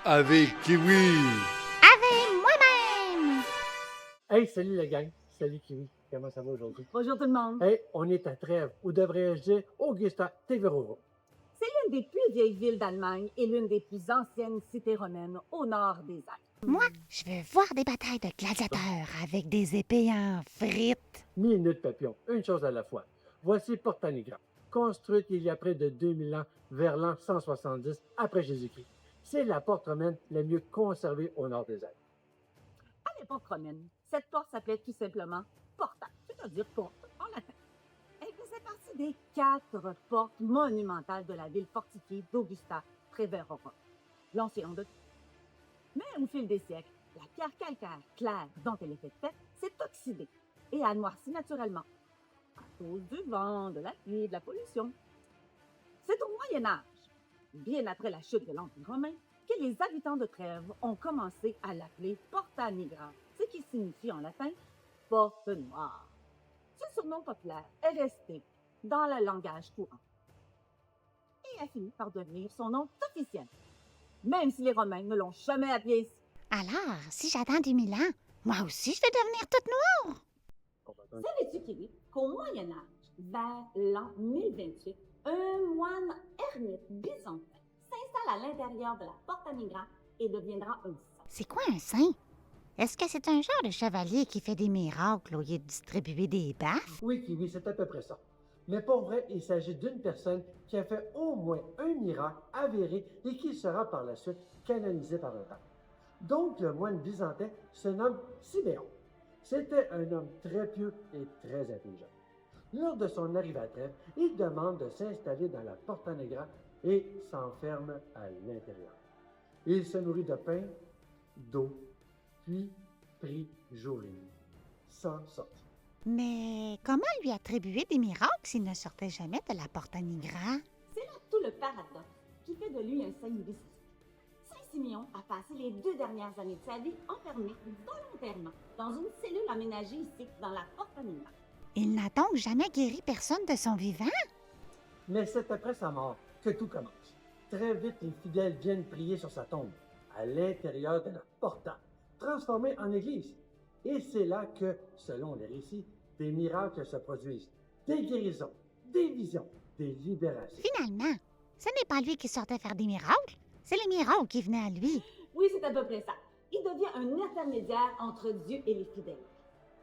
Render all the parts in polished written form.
avec Kiwi. Avec moi-même! Hey, salut la gang! Salut Kiwi! Comment ça va aujourd'hui? Bonjour tout le monde. Hey, on est à Trèves, ou devrais-je dire Augusta Teveroro. C'est l'une des plus vieilles villes d'Allemagne et l'une des plus anciennes cités romaines au nord des Alpes. Moi, je veux voir des batailles de gladiateurs avec des épées en frites. Minute papillon, une chose à la fois. Voici Porta Nigra, construite il y a près de 2000 ans, vers l'an 170 après Jésus-Christ. C'est la porte romaine la mieux conservée au nord des Alpes. À l'époque romaine, cette porte s'appelait tout simplement Porta, c'est-à-dire porte en latin. Elle faisait partie des 4 portes monumentales de la ville fortifiée d'Augusta Treveroro, l'ancien de. Mais au fil des siècles, la pierre calcaire claire dont elle était faite s'est oxydée et a noirci naturellement à cause du vent, de la pluie, de la pollution. C'est au Moyen Âge, bien après la chute de l'Empire romain, que les habitants de Trèves ont commencé à l'appeler Porta Nigra, ce qui signifie en latin « porte noire ». Ce surnom populaire est resté dans le langage courant et a fini par devenir son nom officiel, même si les Romains ne l'ont jamais appelé ainsi. Alors, si j'attends 2000 ans, moi aussi je vais devenir toute noire. Savais-tu, Kiwi, qu'au Moyen Âge, vers l'an 1028, un moine ermite byzantin s'installe à l'intérieur de la Porta Nigra et deviendra un saint. C'est quoi un saint? Est-ce que c'est un genre de chevalier qui fait des miracles au lieu de distribuer des baffes? Oui, Kiwi, c'est à peu près ça. Mais pour vrai, il s'agit d'une personne qui a fait au moins un miracle avéré et qui sera par la suite canonisé par un pape. Donc, le moine byzantin se nomme Siméon. C'était un homme très pieux et très intelligent. Lors de son arrivée à Trèves, il demande de s'installer dans la Porta Nigra et s'enferme à l'intérieur. Il se nourrit de pain, d'eau, puis prie jour et nuit, sans sortir. Mais comment lui attribuer des miracles s'il ne sortait jamais de la Porta Nigra? C'est là tout le paradoxe qui fait de lui un saint mystique. Saint Siméon a passé les 2 dernières années de sa vie enfermé volontairement dans une cellule aménagée ici, dans la Porta Nigra. Il n'a donc jamais guéri personne de son vivant? Mais c'est après sa mort que tout commence. Très vite, les fidèles viennent prier sur sa tombe, à l'intérieur de la Porta, transformée en église. Et c'est là que, selon les récits, des miracles se produisent. Des guérisons, des visions, des libérations. Finalement, ce n'est pas lui qui sortait faire des miracles, c'est les miracles qui venaient à lui. Oui, c'est à peu près ça. Il devient un intermédiaire entre Dieu et les fidèles.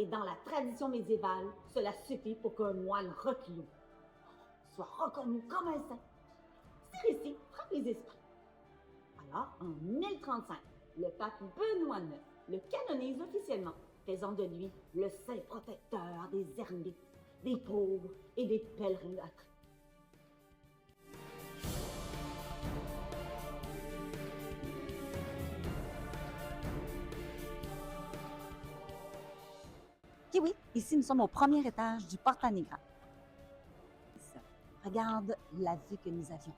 Et dans la tradition médiévale, cela suffit pour qu'un moine reclus soit reconnu comme un saint. Ces récits frappent les esprits. Alors, en 1035, le pape Benoît IX le canonise officiellement, faisant de lui le saint protecteur des ermites, des pauvres et des pèlerins âtrés. Oui, ici nous sommes au premier étage du Porta Nigra. Regarde la vue que nous avions.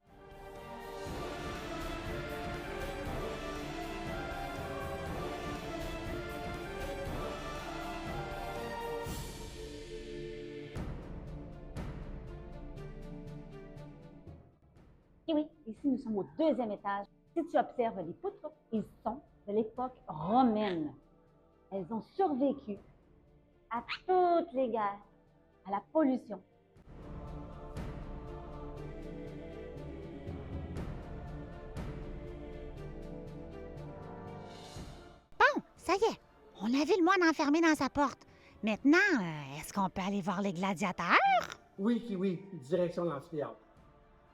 Oui, ici nous sommes au 2e étage. Si tu observes les poutres, ils sont de l'époque romaine. Elles ont survécu à toutes les guerres, à la pollution. Bon, ça y est, on a vu le moine enfermé dans sa porte. Maintenant, est-ce qu'on peut aller voir les gladiateurs? Oui, Kiwi, direction l'amphithéâtre.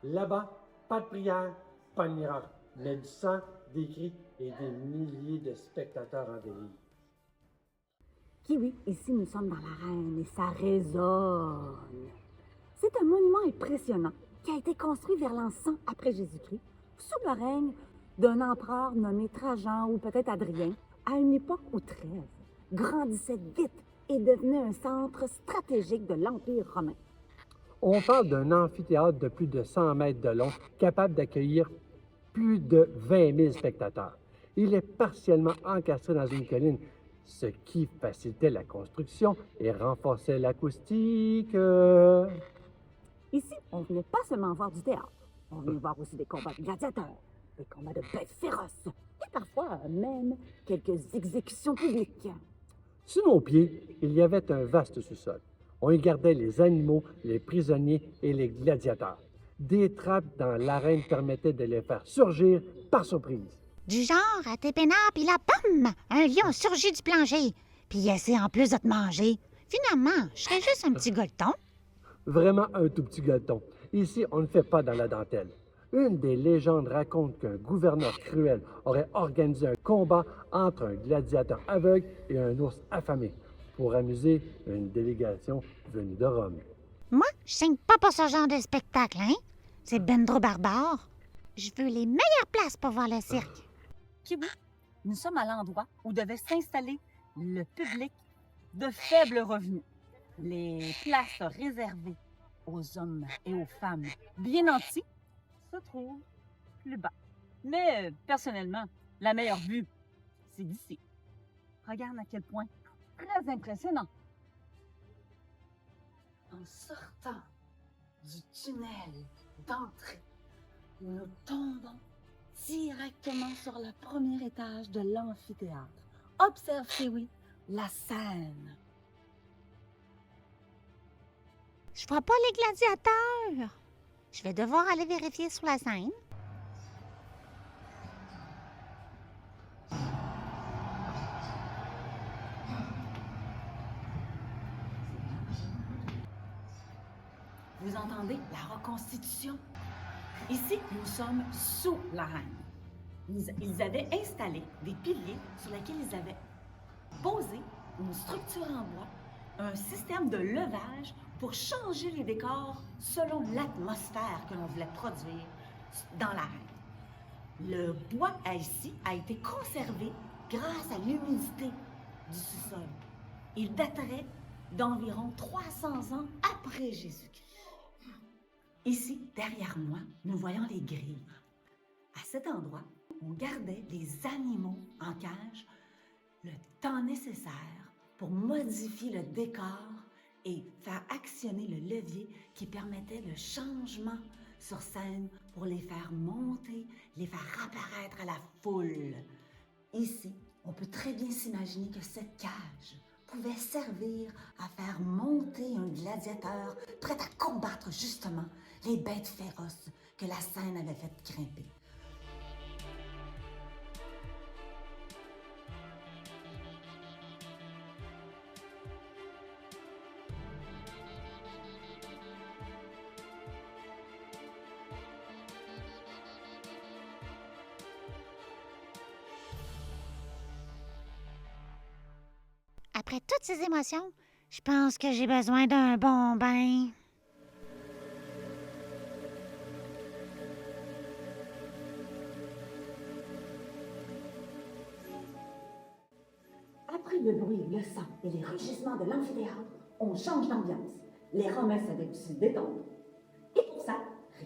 Là-bas, pas de prière, pas de miracle, mais du sang, des cris et des milliers de spectateurs en délire. Oui, ici nous sommes dans l'arène et ça résonne. C'est un monument impressionnant qui a été construit vers l'an 100 après Jésus-Christ, sous le règne d'un empereur nommé Trajan ou peut-être Adrien, à une époque où Trèves grandissait vite et devenait un centre stratégique de l'Empire romain. On parle d'un amphithéâtre de plus de 100 mètres de long, capable d'accueillir plus de 20 000 spectateurs. Il est partiellement encastré dans une colline, ce qui facilitait la construction et renforçait l'acoustique. Ici, on ne venait pas seulement voir du théâtre, on venait voir aussi des combats de gladiateurs, des combats de bêtes féroces et même quelques exécutions publiques. Sous nos pieds, il y avait un vaste sous-sol. On y gardait les animaux, les prisonniers et les gladiateurs. Des trappes dans l'arène permettaient de les faire surgir par surprise. Du genre, à tes pénards, puis là, bam! Un lion surgit du plancher. Puis il essaie en plus de te manger. Finalement, je serais juste un petit gueuleton. Vraiment un tout petit gâteau. Ici, on ne fait pas dans la dentelle. Une des légendes raconte qu'un gouverneur cruel aurait organisé un combat entre un gladiateur aveugle et un ours affamé pour amuser une délégation venue de Rome. Moi, je signe pas pour ce genre de spectacle, hein? C'est ben trop barbare. Je veux les meilleures places pour voir le cirque. Kiwi, nous sommes à l'endroit où devait s'installer le public de faible revenu. Les places réservées aux hommes et aux femmes bien nantis se trouvent plus bas. Mais personnellement, la meilleure vue, c'est d'ici. Regarde à quel point. Très impressionnant. En sortant du tunnel d'entrée, nous tombons directement sur le premier étage de l'amphithéâtre. Observe, Kiwi, la scène. Je vois pas les gladiateurs. Je vais devoir aller vérifier sur la scène. Vous entendez la reconstitution? Ici, nous sommes sous la reine. Ils avaient installé des piliers sur lesquels ils avaient posé une structure en bois, un système de levage pour changer les décors selon l'atmosphère que l'on voulait produire dans l'arène. Le bois ici a été conservé grâce à l'humidité du sous-sol. Il daterait d'environ 300 ans après Jésus-Christ. Ici, derrière moi, nous voyons les grilles. À cet endroit, on gardait les animaux en cage le temps nécessaire pour modifier le décor et faire actionner le levier qui permettait le changement sur scène pour les faire monter, les faire apparaître à la foule. Ici, on peut très bien s'imaginer que cette cage pouvait servir à faire monter un gladiateur prêt à combattre justement les bêtes féroces que la scène avait fait grimper. Après toutes ces émotions, je pense que j'ai besoin d'un bon bain. Après le bruit, le sang et les rugissements de l'amphithéâtre, on change d'ambiance. Les Romains savaient aussi se détendre. Et pour ça,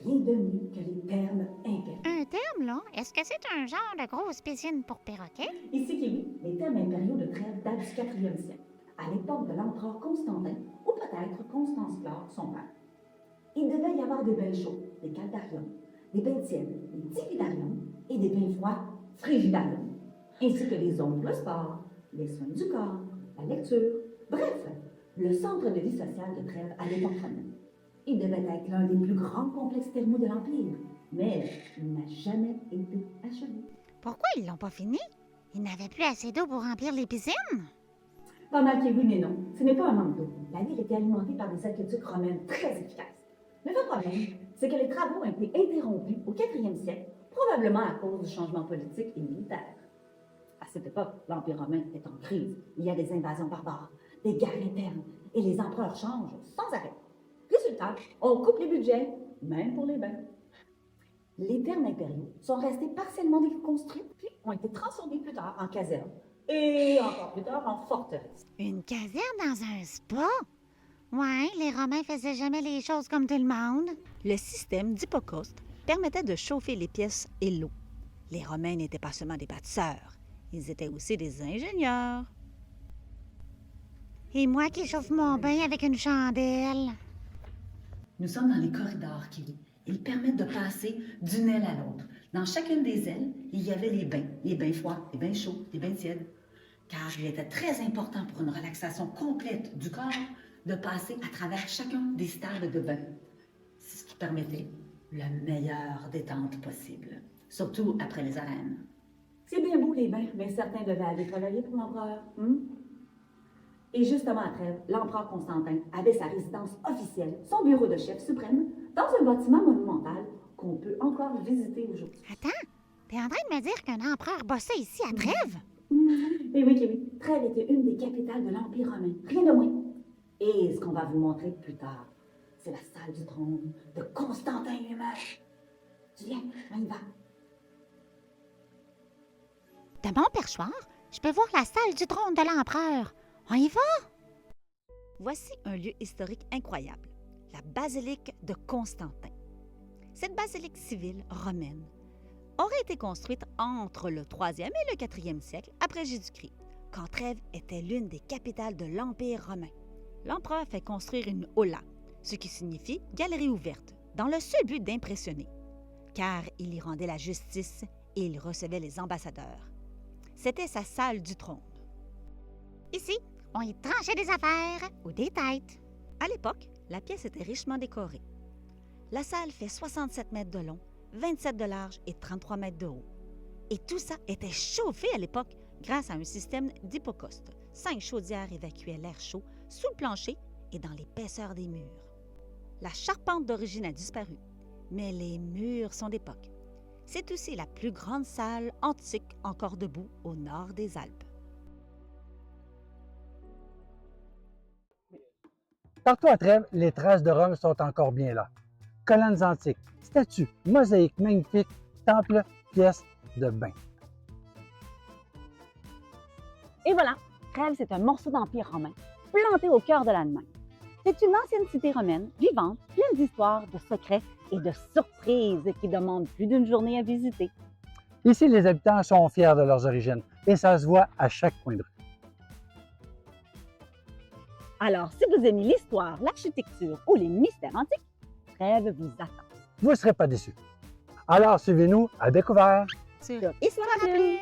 rien de mieux que les thermes impériaux. Un terme, là? Est-ce que c'est un genre de grosse piscine pour perroquets? Ici, Kiwi, les thermes impériaux de Trèves datent du 4e siècle, à l'époque de l'empereur Constantin, ou peut-être Constance Chlore, son père. Il devait y avoir des bains chauds, des caldariums, des bains tièdes, des tibidariums et des bains froids, frigidariums, ainsi que des zones pour le sport, les soins du corps, la lecture, bref, le centre de vie sociale de Trèves à l'époque romaine. Il devait être l'un des plus grands complexes thermaux de l'Empire, mais il n'a jamais été achevé. Pourquoi ils l'ont pas fini? Ils n'avaient plus assez d'eau pour remplir les piscines? Pas mal que oui, mais non. Ce n'est pas un manque d'eau. La ville était alimentée par des aqueducs romaines très efficaces. Le vrai problème, c'est que les travaux ont été interrompus au 4e siècle, probablement à cause du changement politique et militaire. À cette époque, l'Empire romain est en crise. Il y a des invasions barbares, des guerres internes, et les empereurs changent sans arrêt. Résultat, on coupe les budgets, même pour les bains. Les thermes impériaux sont restés partiellement déconstruits, puis ont été transformés plus tard en casernes, et encore plus tard en forteresses. Une caserne dans un spa? Ouais, les Romains faisaient jamais les choses comme tout le monde. Le système d'hypocauste permettait de chauffer les pièces et l'eau. Les Romains n'étaient pas seulement des bâtisseurs, ils étaient aussi des ingénieurs. Et moi qui chauffe mon bain avec une chandelle. Nous sommes dans les corridors, Kiwi. Ils permettent de passer d'une aile à l'autre. Dans chacune des ailes, il y avait les bains froids, les bains chauds, les bains tièdes, car il était très important pour une relaxation complète du corps de passer à travers chacun des stades de bain. C'est ce qui permettait la meilleure détente possible, surtout après les arènes. C'est bien beau les bains, mais certains devaient aller travailler pour l'empereur. Et justement à Trèves, l'empereur Constantin avait sa résidence officielle, son bureau de chef suprême, dans un bâtiment monumental qu'on peut encore visiter aujourd'hui. Attends, t'es en train de me dire qu'un empereur bossait ici à Trèves? Et oui, Trèves était une des capitales de l'Empire romain, rien de moins. Et ce qu'on va vous montrer plus tard, c'est la salle du trône de Constantin lui-même. Tu viens, on y va. De mon perchoir, je peux voir la salle du trône de l'empereur. On y va? Voici un lieu historique incroyable, la basilique de Constantin. Cette basilique civile romaine aurait été construite entre le 3e et le 4e siècle après Jésus-Christ, quand Trèves était l'une des capitales de l'Empire romain. L'empereur fait construire une aula, ce qui signifie galerie ouverte, dans le seul but d'impressionner, car il y rendait la justice et il recevait les ambassadeurs. C'était sa salle du trône. Ici, on y tranchait des affaires ou des têtes. À l'époque, la pièce était richement décorée. La salle fait 67 mètres de long, 27 de large et 33 mètres de haut. Et tout ça était chauffé à l'époque grâce à un système d'hypocauste. 5 chaudières évacuaient l'air chaud sous le plancher et dans l'épaisseur des murs. La charpente d'origine a disparu, mais les murs sont d'époque. C'est aussi la plus grande salle antique encore debout au nord des Alpes. Partout à Trèves, les traces de Rome sont encore bien là. Colonnes antiques, statues, mosaïques magnifiques, temples, pièces de bain. Et voilà, Trèves, c'est un morceau d'Empire romain, planté au cœur de l'Allemagne. C'est une ancienne cité romaine, vivante, pleine d'histoires, de secrets et de surprises qui demandent plus d'une journée à visiter. Ici, les habitants sont fiers de leurs origines et ça se voit à chaque coin de rue. Alors, si vous aimez l'histoire, l'architecture ou les mystères antiques, Trèves vous attend. Vous ne serez pas déçus. Alors, suivez-nous à Découvert. Sur Histoire à plume!